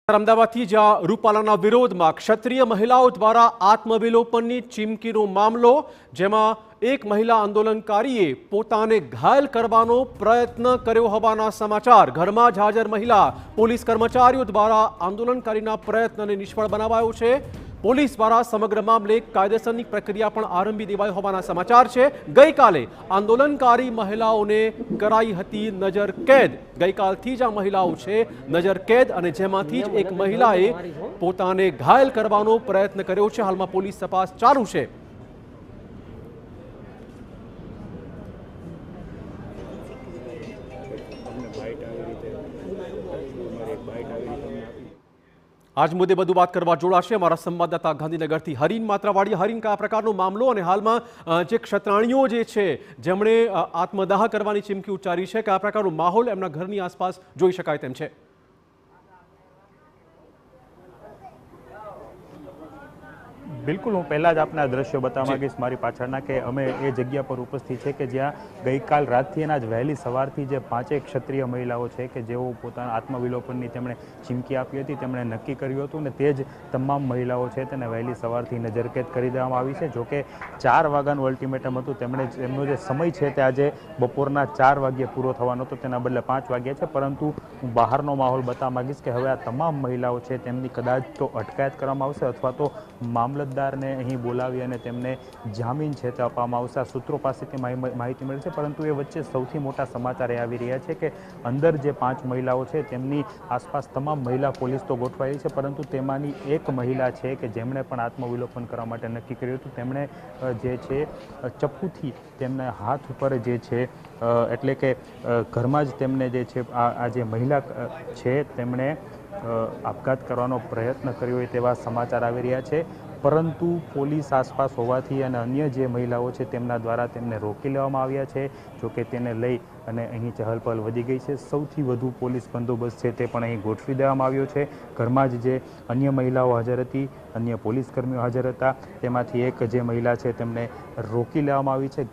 અમદાવાદથી જ્યાં રૂપાલાના વિરોધમાં ક્ષત્રિય મહિલાઓ દ્વારા આત્મવિલોપનની ચીમકીનો મામલો, જેમાં એક મહિલા આંદોલનકારીએ પોતાને ઘાયલ કરવાનો પ્રયત્ન કર્યો હોવાના સમાચાર। ઘરમાં જ હાજર મહિલા પોલીસ કર્મચારીઓ દ્વારા આંદોલનકારીના પ્રયત્નને નિષ્ફળ બનાવાયો છે। પોલીસ દ્વારા સમગ્ર મામલે કાયદેસરની પ્રક્રિયા પણ આરંભી દેવાઈ હોવાના સમાચાર છે। ગઈકાલે આંદોલનકારી મહિલાઓને કરાઈ હતી નજર કેદ। ગઈકાલથી જ આ મહિલાઓ છે નજર કેદ, અને જેમાંથી જ એક મહિલાએ પોતાને ઘાયલ કરવાનો પ્રયત્ન કર્યો છે। હાલમાં પોલીસ તપાસ ચાલુ છે। આજ મુદ્દે વધુ વાત કરવા જોડાશે અમારા સંવાદદાતા ગાંધીનગરથી હરીન માત્રાવાડી। હરીન, કયા પ્રકારનો મામલો અને હાલમાં જે ક્ષત્રાણીઓ જે છે જેમણે આત્મદાહ કરવાની ચીમકી ઉચ્ચારી છે, કયા પ્રકારનો માહોલ એમના ઘરની આસપાસ જોઈ શકાય તેમ છે? બિલકુલ, હું પહેલાં જ આપના દ્રશ્યો બતાવવા માંગીશ મારી પાછળના, કે અમે એ જગ્યા પર ઉપસ્થિત છે કે જ્યાં ગઈકાલ રાતથી એના જ વહેલી સવારથી જે 5 ક્ષત્રિય મહિલાઓ છે કે જેઓ પોતાના આત્મવિલોપનની તેમણે ચીમકી આપી હતી, તેમણે નક્કી કર્યું હતું, અને તે જ તમામ મહિલાઓ છે તેને વહેલી સવારથી નજરકેદ કરી દેવામાં આવી છે। જોકે 4 વાગ્યાનું અલ્ટિમેટમ હતું, એમનો જે સમય છે તે આજે બપોરના 4 વાગ્યે પૂરો થવાનો હતો, તેના બદલે 5 વાગ્યા છે। પરંતુ હું બહારનો માહોલ બતાવવા માંગીશ કે હવે આ તમામ મહિલાઓ છે તેમની કદાચ તો અટકાયત કરવામાં આવશે અથવા તો મામલતદારને અહીં બોલાવી અને તેમને જામીન છે તે આપવામાં આવશે। આ સૂત્રો પાસેથી માહિતી મળી છે। પરંતુ એ વચ્ચે સૌથી મોટા સમાચાર એ આવી રહ્યા છે કે અંદર જે 5 મહિલાઓ છે તેમની આસપાસ તમામ મહિલા પોલીસ તો ગોઠવાઈ છે, પરંતુ તેમાંની એક મહિલા છે કે જેમણે પણ આત્મવિલોપન કરવા માટે નક્કી કર્યું હતું। તેમણે જે છે ચપ્પુથી તેમના હાથ ઉપર જે છે એટલે કે ઘરમાં જ તેમને જે છે આ જે મહિલા છે તેમણે આપઘાત કરવાનો પ્રયત્ન કર્યો હોય તેવા સમાચાર આવી રહ્યા છે। પરંતુ પોલીસ આસપાસ હોવાથી અને અન્ય જે મહિલાઓ છે તેમના દ્વારા તેમને રોકી લેવામાં આવ્યા છે। જોકે તેને લઈ અને અહીં ચહલપહલ વધી ગઈ છે। સૌથી વધુ પોલીસ બંદોબસ્ત છે તે પણ અહીં ગોઠવી દેવામાં આવ્યો છે। ઘરમાં જ જે અન્ય મહિલાઓ હાજર હતી, અન્ય પોલીસ કર્મીઓ હાજર હતા, તેમાંથી એક જે મહિલા છે તેમને રોકી લેવામાં આવી છે।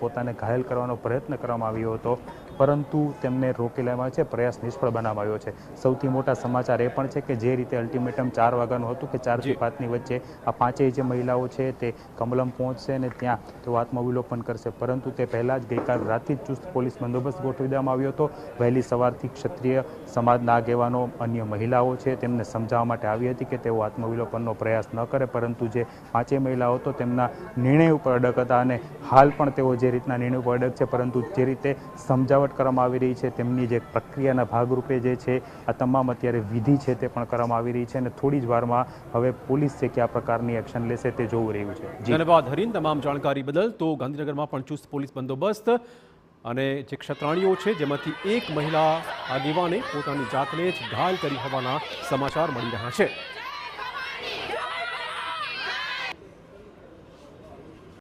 પોતાને ઘાયલ કરવાનો પ્રયત્ન કરવામાં આવ્યો હતો, પરંતુ તેમને રોકી લેવામાં આવે છે, પ્રયાસ નિષ્ફળ બનાવવામાં આવ્યો છે। સૌથી મોટા સમાચાર એ પણ છે કે જે રીતે અલ્ટિમેટમ 4 વાગ્યાનું હતું કે 4 થી 5ની વચ્ચે આ 5 જે મહિલાઓ છે તે કમલમ પહોંચશે અને ત્યાં તેઓ આત્મવિલોપન કરશે, પરંતુ તે પહેલાં જ ગઈકાલ રાતથી જ ચુસ્ત પોલીસ બંદોબસ્ત ગોઠવી દેવામાં આવ્યો હતો। વહેલી સવારથી ક્ષત્રિય સમાજના આગેવાનો, અન્ય મહિલાઓ છે તેમને સમજાવવા માટે આવી હતી કે તેઓ આત્મવિલોપનનો પ્રયાસ ન કરે, પરંતુ જે 5 મહિલાઓ તો તેમના નિર્ણય ઉપર અડગ હતા અને હાલ પણ તેઓ જે રીતના નિર્ણય ઉપર અડગ છે, પરંતુ જે રીતે સમજાવટ કરવામાં આવી રહી છે તેમની જે પ્રક્રિયાના ભાગરૂપે જે છે આ તમામ અત્યારે વિધિ છે તે પણ કરવામાં આવી રહી છે, અને થોડી જ વારમાં હવે પોલીસ છે કયા પ્રકારની એક્શન લેશે તે જોવું રહ્યું છે। ધન્યવાદ હરીન, તમામ જાણકારી બદલ। તો ગાંધીનગરમાં પણ ચુસ્ત પોલીસ બંદોબસ્ત, અને જે ક્ષત્રાણીઓ છે જેમાંથી એક મહિલા આગેવાને પોતાની જાતને જ ઘાયલ કરી હોવાના સમાચાર મળી રહ્યા છે।